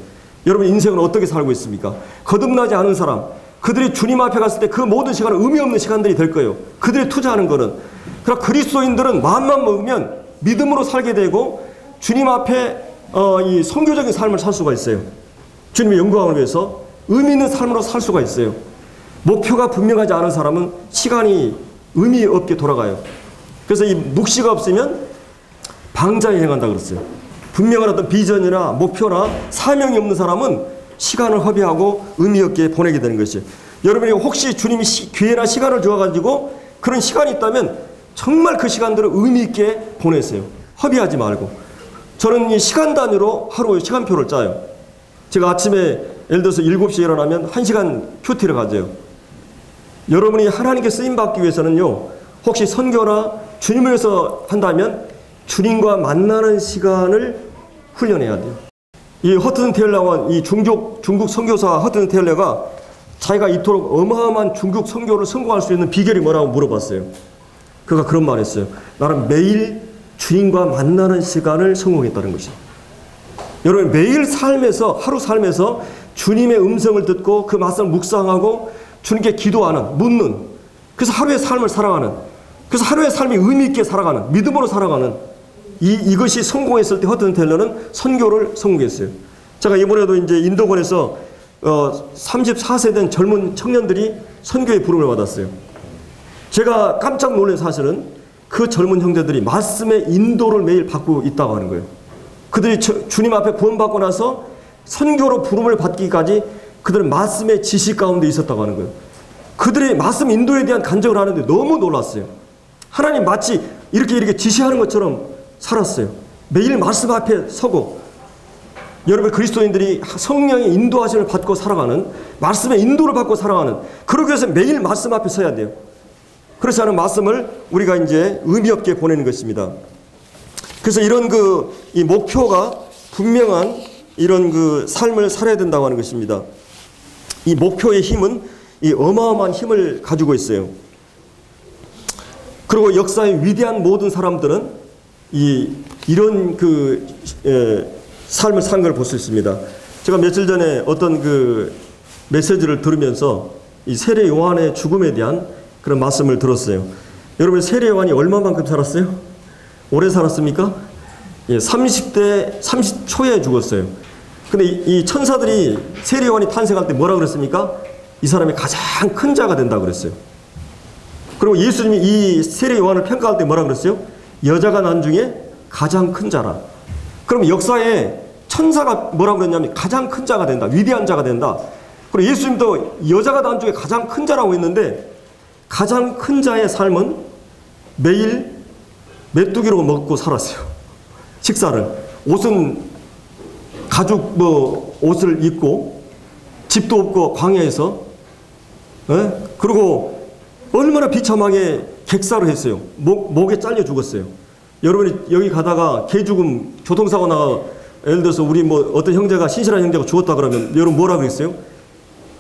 Speaker 1: 여러분 인생은 어떻게 살고 있습니까? 거듭나지 않은 사람, 그들이 주님 앞에 갔을 때 그 모든 시간은 의미 없는 시간들이 될 거예요. 그들이 투자하는 거는. 그러나 그리스도인들은 마음만 먹으면 믿음으로 살게 되고 주님 앞에 이 선교적인 삶을 살 수가 있어요. 주님의 영광을 위해서 의미 있는 삶으로 살 수가 있어요. 목표가 분명하지 않은 사람은 시간이 의미 없게 돌아가요. 그래서 이 묵시가 없으면 방자에 행한다 그랬어요. 분명한 어떤 비전이나 목표나 사명이 없는 사람은 시간을 허비하고 의미 없게 보내게 되는 것이에요. 여러분이 혹시 주님이 기회나 시간을 주어가지고 그런 시간이 있다면 정말 그 시간들을 의미 있게 보내세요. 허비하지 말고. 저는 이 시간 단위로 하루 시간표를 짜요. 제가 아침에 예를 들어서 7시에 일어나면 1시간 큐티를 가져요. 여러분이 하나님께 쓰임받기 위해서는요, 혹시 선교나 주님을 위해서 한다면 주님과 만나는 시간을 훈련해야 돼요. 이 허튼 테일러와 이 중국 선교사 허튼 테일러가 자기가 이토록 어마어마한 중국 선교를 성공할 수 있는 비결이 뭐라고 물어봤어요. 그가 그런 말 했어요. 나는 매일 주님과 만나는 시간을 성공했다는 것이에요. 여러분 매일 삶에서, 하루 삶에서 주님의 음성을 듣고 그 말씀을 묵상하고 주님께 기도하는, 묻는, 그래서 하루의 삶을 살아가는, 그래서 하루의 삶이 의미 있게 살아가는, 믿음으로 살아가는, 이것이 성공했을 때 허튼 테일러는 선교를 성공했어요. 제가 이번에도 이제 인도권에서 34세 된 젊은 청년들이 선교의 부름을 받았어요. 제가 깜짝 놀란 사실은 그 젊은 형제들이 말씀의 인도를 매일 받고 있다고 하는 거예요. 그들이 주님 앞에 구원받고 나서 선교로 부름을 받기까지 그들은 말씀의 지식 가운데 있었다고 하는 거예요. 그들이 말씀 인도에 대한 간증을 하는데 너무 놀랐어요. 하나님 마치 이렇게 지시하는 것처럼 살았어요. 매일 말씀 앞에 서고, 여러분 그리스도인들이 성령의 인도하심을 받고 살아가는, 말씀의 인도를 받고 살아가는, 그러기 위해서 매일 말씀 앞에 서야 돼요. 그렇지 않은 말씀을 우리가 이제 의미 없게 보내는 것입니다. 그래서 이런 이 목표가 분명한 이런 삶을 살아야 된다고 하는 것입니다. 이 목표의 힘은 이 어마어마한 힘을 가지고 있어요. 그리고 역사의 위대한 모든 사람들은 이런 삶을 산 걸 볼 수 있습니다. 제가 며칠 전에 어떤 메시지를 들으면서 이 세례 요한의 죽음에 대한 그런 말씀을 들었어요. 여러분 세례 요한이 얼마만큼 살았어요? 오래 살았습니까? 30초에 죽었어요. 근데 이 천사들이 세례 요한이 탄생할 때 뭐라 그랬습니까? 이 사람이 가장 큰 자가 된다고 그랬어요. 그리고 예수님이 이 세례 요한을 평가할 때 뭐라 그랬어요? 여자가 난 중에 가장 큰 자라. 그럼 역사에 천사가 뭐라고 그랬냐면 가장 큰 자가 된다. 위대한 자가 된다. 그리고 예수님도 여자가 난 중에 가장 큰 자라고 했는데 가장 큰 자의 삶은 매일 메뚜기로 먹고 살았어요. 식사를. 옷은 가죽 옷을 입고 집도 없고 광야에서 그리고 얼마나 비참하게 객사로 했어요. 목에 잘려 죽었어요. 여러분이 여기 가다가 개죽음, 교통사고 나가, 예를 들어서 우리 뭐 어떤 형제가, 신실한 형제가 죽었다 그러면 여러분 뭐라 그랬어요?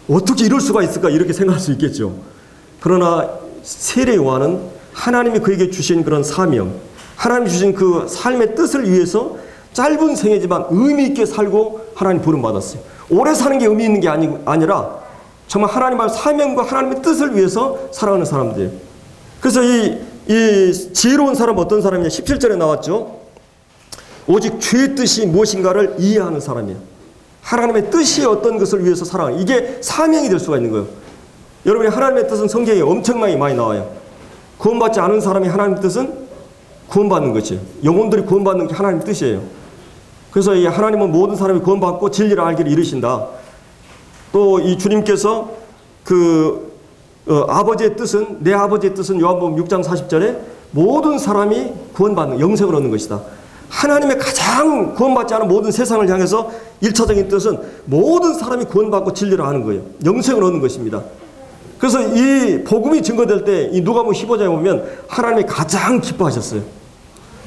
Speaker 1: 어떻게 이럴 수가 있을까? 이렇게 생각할 수 있겠죠. 그러나 세례 요한은 하나님이 그에게 주신 그런 사명, 하나님이 주신 그 삶의 뜻을 위해서 짧은 생애지만 의미 있게 살고 하나님 부름받았어요. 오래 사는 게 의미 있는 게 아니라 정말 하나님의 사명과 하나님의 뜻을 위해서 살아가는 사람들이에요. 그래서 이 지혜로운 사람 어떤 사람이냐? 17절에 나왔죠. 오직 주의 뜻이 무엇인가를 이해하는 사람이에요. 하나님의 뜻이 어떤 것을 위해서 살아가는, 이게 사명이 될 수가 있는 거예요. 여러분이 하나님의 뜻은 성경에 엄청나게 많이 나와요. 구원받지 않은 사람이 하나님의 뜻은 구원받는 것이에요. 영혼들이 구원받는 게 하나님의 뜻이에요. 그래서 이 하나님은 모든 사람이 구원받고 진리를 알기를 이르신다. 또 이 주님께서 아버지의 뜻은, 내 아버지의 뜻은 요한복음 6장 40절에 모든 사람이 구원받는, 영생을 얻는 것이다. 하나님의 가장 구원받지 않은 모든 세상을 향해서 1차적인 뜻은 모든 사람이 구원받고 진리를 아는 거예요. 영생을 얻는 것입니다. 그래서 이 복음이 증거될 때 이 누가복음 15장에 보면 하나님이 가장 기뻐하셨어요.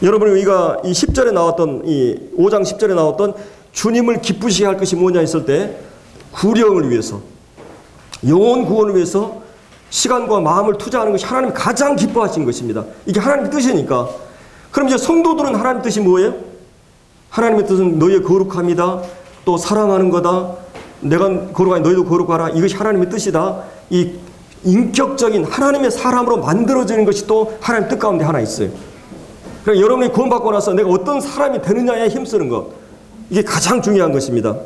Speaker 1: 여러분, 우리가 이 10절에 나왔던, 이 5장 10절에 나왔던 주님을 기쁘시게 할 것이 뭐냐 했을 때 구령을 위해서, 영혼 구원을 위해서 시간과 마음을 투자하는 것이 하나님이 가장 기뻐하신 것입니다. 이게 하나님의 뜻이니까. 그럼 이제 성도들은 하나님의 뜻이 뭐예요? 하나님의 뜻은 너희의 거룩함이다. 또 사랑하는 거다. 내가 거룩하니 너희도 거룩하라. 이것이 하나님의 뜻이다. 이 인격적인 하나님의 사람으로 만들어지는 것이 또 하나님의 뜻 가운데 하나 있어요. 그러니까 여러분이 구원받고 나서 내가 어떤 사람이 되느냐에 힘쓰는 것, 이게 가장 중요한 것입니다.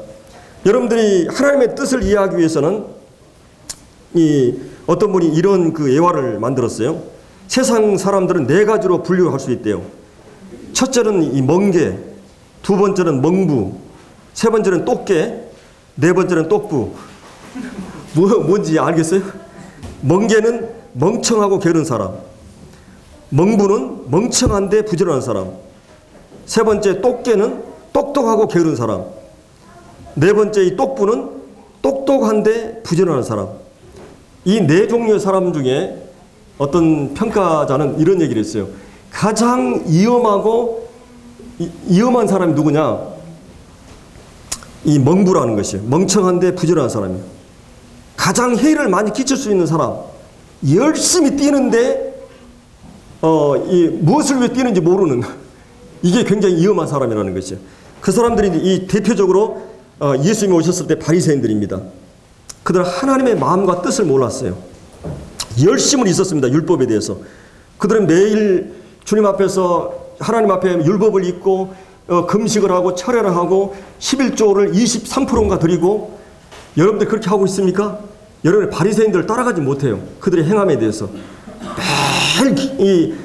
Speaker 1: 여러분들이 하나님의 뜻을 이해하기 위해서는 어떤 분이 이런 예화를 만들었어요. 세상 사람들은 네 가지로 분류할 수 있대요. 첫째는 이 멍게, 두 번째는 멍부, 세 번째는 똑개, 네 번째는 똑부. 뭔지 알겠어요? 멍게는 멍청하고 게으른 사람, 멍부는 멍청한데 부지런한 사람, 세 번째 똑개는 똑똑하고 게으른 사람, 네 번째 이 똑부는 똑똑한데 부지런한 사람. 이 네 종류의 사람 중에 어떤 평가자는 이런 얘기를 했어요. 가장 위험한 사람이 누구냐? 이 멍부라는 것이에요. 멍청한데 부지런한 사람이에요. 가장 해를 많이 끼칠 수 있는 사람, 열심히 뛰는데 무엇을 위해 뛰는지 모르는, 이게 굉장히 위험한 사람이라는 것이죠. 그 사람들이 이 대표적으로 예수님이 오셨을 때 바리새인들입니다. 그들은 하나님의 마음과 뜻을 몰랐어요. 열심은 있었습니다. 율법에 대해서. 그들은 매일 주님 앞에서 하나님 앞에 율법을 읽고 금식을 하고 철회를 하고 11조를 23%인가 드리고, 여러분들 그렇게 하고 있습니까? 여러분의 바리새인들을 따라가지 못해요. 그들의 행함에 대해서. 매일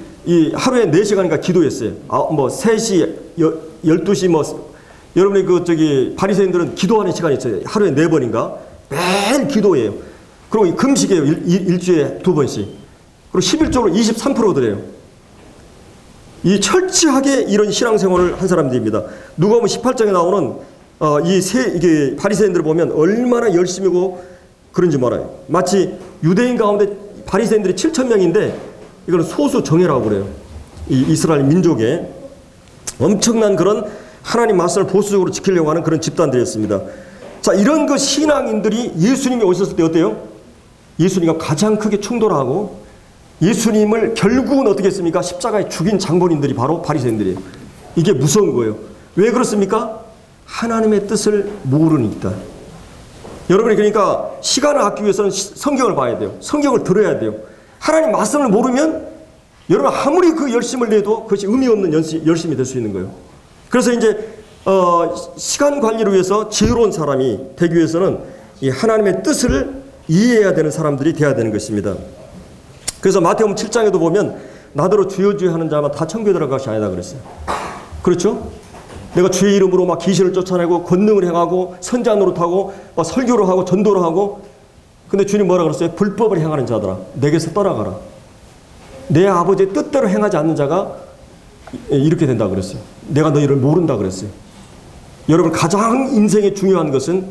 Speaker 1: 하루에 4시간인가 기도했어요. 3시, 12시 여러분이 바리새인들은 기도하는 시간이 있어요. 하루에 4번인가. 매일 기도해요. 그리고 금식해요. 일주일에 2번씩. 그리고 11조를 23% 드려요. 이 철저하게 이런 신앙생활을 한 사람들입니다. 누가복음 18장에 나오는 이게 바리새인들을 보면 얼마나 열심히고 그런지 몰라요. 마치 유대인 가운데 바리새인들이 7,000명인데 이거는 소수 정예라고 그래요. 이 이스라엘 민족의 엄청난 그런 하나님 말씀을 보수적으로 지키려고 하는 그런 집단들이었습니다. 자, 이런 그 신앙인들이 예수님이 오셨을 때 어때요? 예수님과 가장 크게 충돌하고 예수님을 결국은 어떻게 했습니까? 십자가에 죽인 장본인들이 바로 바리새인들이에요. 이게 무서운 거예요. 왜 그렇습니까? 하나님의 뜻을 모르니까. 여러분이 그러니까 시간을 아끼기 위해서는 성경을 봐야 돼요. 성경을 들어야 돼요. 하나님 말씀을 모르면 여러분 아무리 그 열심을 내도 그것이 의미 없는 열심이 될 수 있는 거예요. 그래서 이제 시간 관리를 위해서 지혜로운 사람이 되기 위해서는 이 하나님의 뜻을 이해해야 되는 사람들이 되어야 되는 것입니다. 그래서 마태복음 7장에도 보면 나더러 주여 주여 하는 자만 다 천국에 들어갈 것이 아니다 그랬어요. 그렇죠? 내가 주의 이름으로 막 귀신을 쫓아내고 권능을 행하고 선자 노릇하고 막 설교를 하고 전도를 하고, 근데 주님 뭐라 그랬어요? 불법을 행하는 자들아 내게서 떠나가라. 내 아버지의 뜻대로 행하지 않는 자가 이렇게 된다 그랬어요. 내가 너희를 모른다 그랬어요. 여러분, 가장 인생에 중요한 것은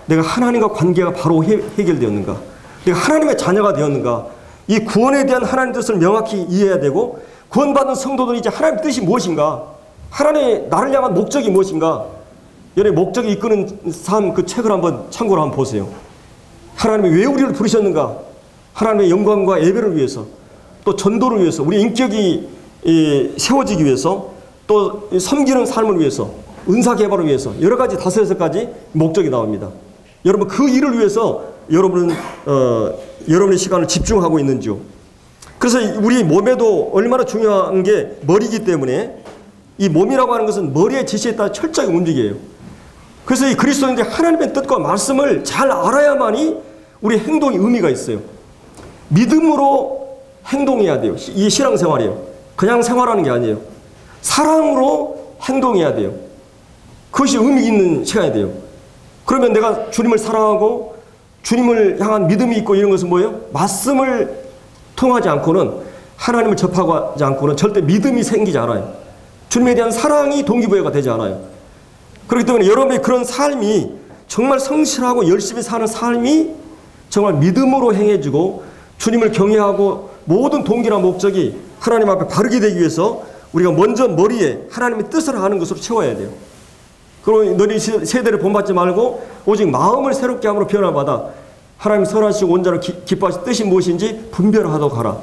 Speaker 1: 내가 하나님과 관계가 바로 해결되었는가, 내가 하나님의 자녀가 되었는가, 이 구원에 대한 하나님 뜻을 명확히 이해해야 되고, 구원받은 성도들이 이제 하나님 뜻이 무엇인가, 하나님의 나를 향한 목적이 무엇인가, 여러분 목적이 이끄는 삶 그 책을 한번 참고로 한번 보세요. 하나님이 왜 우리를 부르셨는가, 하나님의 영광과 예배를 위해서, 또 전도를 위해서, 우리 인격이 세워지기 위해서, 또 섬기는 삶을 위해서, 은사 개발을 위해서 여러 가지 5-6가지 목적이 나옵니다. 여러분 그 일을 위해서 여러분은 여러분의 시간을 집중하고 있는지요? 그래서 우리 몸에도 얼마나 중요한 게 머리이기 때문에 이 몸이라고 하는 것은 머리의 지시에 따라 철저하게 움직여요. 그래서 이 그리스도인들이 하나님의 뜻과 말씀을 잘 알아야만이 우리 행동이 의미가 있어요. 믿음으로 행동해야 돼요. 이 신앙생활이에요. 그냥 생활하는 게 아니에요. 사랑으로 행동해야 돼요. 그것이 의미 있는 시간이 돼요. 그러면 내가 주님을 사랑하고 주님을 향한 믿음이 있고 이런 것은 뭐예요? 말씀을 통하지 않고는, 하나님을 접하지 않고는 절대 믿음이 생기지 않아요. 주님에 대한 사랑이 동기부여가 되지 않아요. 그렇기 때문에 여러분의 그런 삶이 정말 성실하고 열심히 사는 삶이 정말 믿음으로 행해지고, 주님을 경외하고 모든 동기나 목적이 하나님 앞에 바르게 되기 위해서 우리가 먼저 머리에 하나님의 뜻을 아는 것으로 채워야 돼요. 그리고 너희 세대를 본받지 말고 오직 마음을 새롭게 함으로 변화받아 하나님 선하시고 온전한 기뻐하신 뜻이 무엇인지 분별하도록 하라.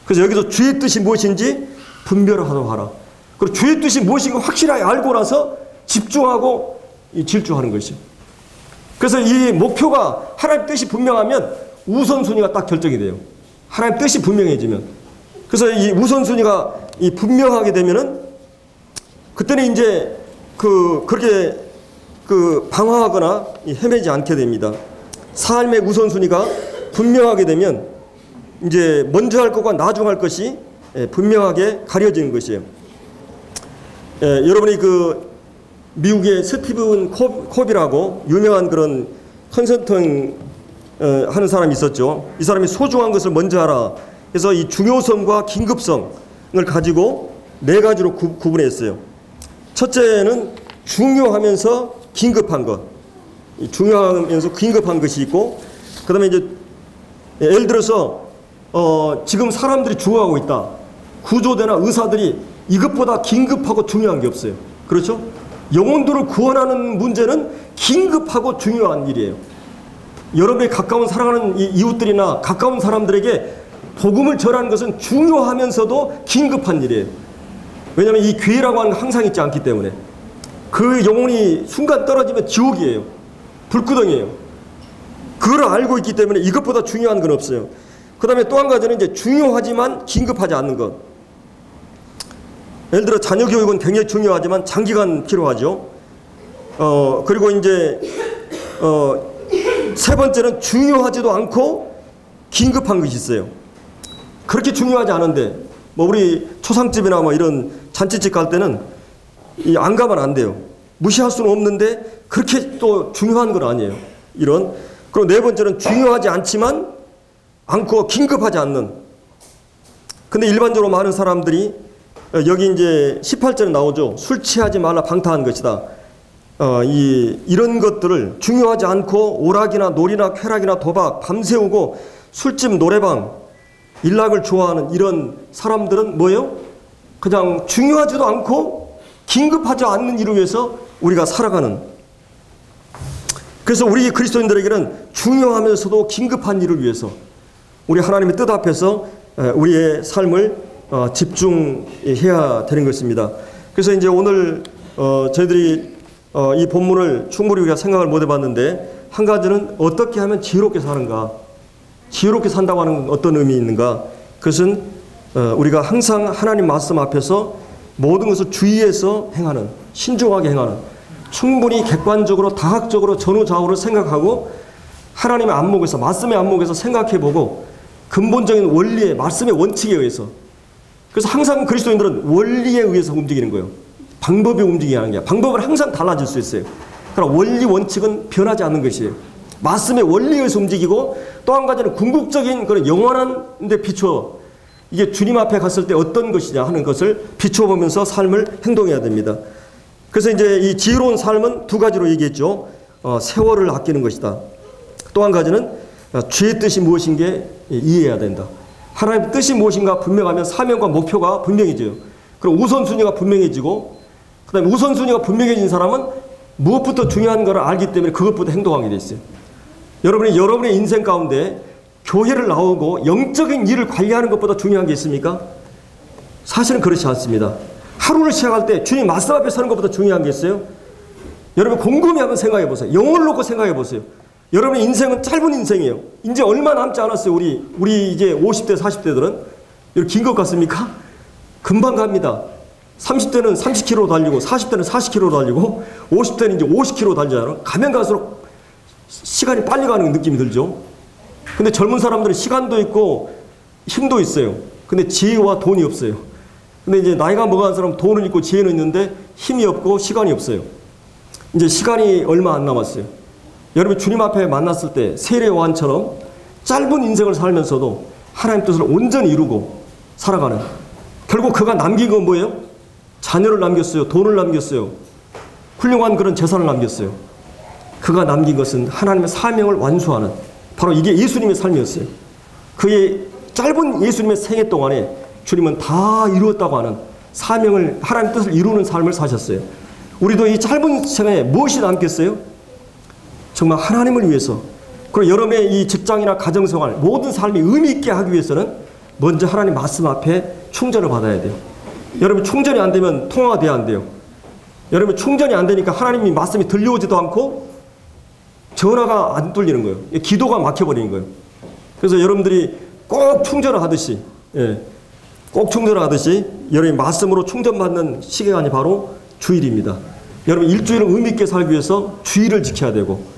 Speaker 1: 그래서 여기서 주의 뜻이 무엇인지 분별하도록 하라. 그리고 주의 뜻이 무엇인가 확실하게 알고 나서 집중하고 질주하는 것이죠. 그래서 이 목표가 하나님 뜻이 분명하면 우선순위가 딱 결정이 돼요. 하나님 뜻이 분명해지면. 그래서 이 우선순위가 분명하게 되면은 그때는 이제 그렇게 방황하거나 헤매지 않게 됩니다. 삶의 우선순위가 분명하게 되면 이제 먼저 할 것과 나중 할 것이 분명하게 가려지는 것이에요. 여러분이 미국의 스티븐 콥이라고 유명한 그런 컨설팅 하는 사람이 있었죠. 이 사람이 소중한 것을 먼저 하라. 그래서 이 중요성과 긴급성을 가지고 4가지로 구분했어요. 첫째는 중요하면서 긴급한 것. 중요하면서 긴급한 것이 있고, 그 다음에 이제 예를 들어서 지금 사람들이 죽어가고 있다. 구조대나 의사들이 이것보다 긴급하고 중요한 게 없어요. 그렇죠? 영혼들을 구원하는 문제는 긴급하고 중요한 일이에요. 여러분의 가까운 사랑하는 이웃들이나 가까운 사람들에게 복음을 전하는 것은 중요하면서도 긴급한 일이에요. 왜냐하면 이 기회라고 하는 건 항상 있지 않기 때문에. 그 영혼이 순간 떨어지면 지옥이에요. 불구덩이에요. 그걸 알고 있기 때문에 이것보다 중요한 건 없어요. 그 다음에 또 한 가지는 이제 중요하지만 긴급하지 않는 것. 예를 들어 자녀 교육은 굉장히 중요하지만 장기간 필요하죠. 그리고 이제 세 번째는 중요하지도 않고 긴급한 것이 있어요. 그렇게 중요하지 않은데 우리 초상집이나 이런 잔치집 갈 때는 안 가면 안 돼요. 무시할 수는 없는데 그렇게 또 중요한 건 아니에요. 이런. 그리고 네 번째는 중요하지 않고 긴급하지 않는. 근데 일반적으로 많은 사람들이 여기 이제 18절에 나오죠. 술 취하지 말라 방탕한 것이다. 이런 것들을 중요하지 않고 오락이나 놀이나 쾌락이나 도박, 밤새우고 술집, 노래방, 일락을 좋아하는 이런 사람들은 뭐예요? 그냥 중요하지도 않고 긴급하지 않는 일을 위해서 우리가 살아가는. 그래서 우리 그리스도인들에게는 중요하면서도 긴급한 일을 위해서 우리 하나님의 뜻 앞에서 우리의 삶을 집중해야 되는 것입니다. 그래서 이제 오늘 저희들이 이 본문을 충분히 우리가 생각을 못 해봤는데, 한 가지는 어떻게 하면 지혜롭게 사는가, 지혜롭게 산다고 하는 어떤 의미 있는가. 그것은 우리가 항상 하나님 말씀 앞에서 모든 것을 주의해서 행하는, 신중하게 행하는, 충분히 객관적으로 다학적으로 전후좌우를 생각하고 하나님의 안목에서, 말씀의 안목에서 생각해보고 근본적인 원리의, 말씀의 원칙에 의해서. 그래서 항상 그리스도인들은 원리에 의해서 움직이는 거예요. 방법이 움직이는 게 아니라 방법은 항상 달라질 수 있어요. 그러나 원리 원칙은 변하지 않는 것이에요. 말씀의 원리에 의해서 움직이고, 또 한 가지는 궁극적인 그런 영원한 데 비추어, 이게 주님 앞에 갔을 때 어떤 것이냐 하는 것을 비춰보면서 삶을 행동해야 됩니다. 그래서 이제 이 지혜로운 삶은 2가지로 얘기했죠. 세월을 아끼는 것이다. 또 한 가지는 주의 뜻이 무엇인 게 이해해야 된다. 하나님의 뜻이 무엇인가 분명하면 사명과 목표가 분명해져요. 그럼 우선순위가 분명해지고, 그 다음에 우선순위가 분명해진 사람은 무엇부터 중요한 걸 알기 때문에 그것부터 행동하게 돼 있어요. 여러분이 여러분의 인생 가운데 교회를 나오고 영적인 일을 관리하는 것보다 중요한 게 있습니까? 사실은 그렇지 않습니다. 하루를 시작할 때 주님 말씀 앞에 서는 것보다 중요한 게 있어요? 여러분 곰곰이 한번 생각해 보세요. 영혼을 놓고 생각해 보세요. 여러분의 인생은 짧은 인생이에요. 이제 얼마 남지 않았어요. 우리 이제 50대, 40대들은. 이렇게 긴 것 같습니까? 금방 갑니다. 30대는 30km 달리고, 40대는 40km 달리고, 50대는 이제 50km 달리잖아요. 가면 갈수록 시간이 빨리 가는 느낌이 들죠. 근데 젊은 사람들은 시간도 있고, 힘도 있어요. 근데 지혜와 돈이 없어요. 근데 이제 나이가 먹어간 사람은 돈은 있고 지혜는 있는데 힘이 없고 시간이 없어요. 이제 시간이 얼마 안 남았어요. 여러분 주님 앞에 만났을 때 세례요한처럼 짧은 인생을 살면서도 하나님 뜻을 온전히 이루고 살아가는, 결국 그가 남긴 건 뭐예요? 자녀를 남겼어요. 돈을 남겼어요. 훌륭한 그런 재산을 남겼어요. 그가 남긴 것은 하나님의 사명을 완수하는, 바로 이게 예수님의 삶이었어요. 그의 짧은 예수님의 생애 동안에 주님은 다 이루었다고 하는 사명을, 하나님 뜻을 이루는 삶을 사셨어요. 우리도 이 짧은 생에 무엇이 남겠어요? 정말 하나님을 위해서, 그리고 여러분의 이 직장이나 가정생활 모든 삶이 의미 있게 하기 위해서는 먼저 하나님 말씀 앞에 충전을 받아야 돼요. 여러분 충전이 안 되면 통화가 돼야 안 돼요. 여러분 충전이 안 되니까 하나님이 말씀이 들려오지도 않고 전화가 안 뚫리는 거예요. 기도가 막혀버리는 거예요. 그래서 여러분들이 꼭 충전을 하듯이, 꼭 충전을 하듯이 여러분이 말씀으로 충전받는 시간이 바로 주일입니다. 여러분 일주일을 의미 있게 살기 위해서 주일을 지켜야 되고,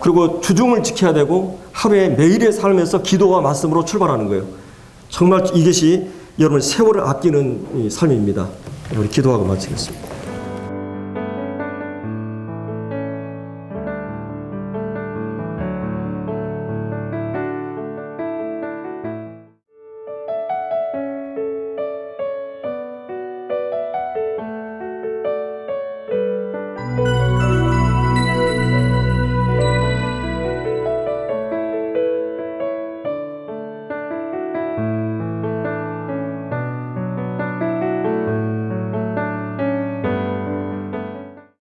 Speaker 1: 그리고 주중을 지켜야 되고, 하루에 매일의 삶에서 기도와 말씀으로 출발하는 거예요. 정말 이것이 여러분 세월을 아끼는 삶입니다. 우리 기도하고 마치겠습니다.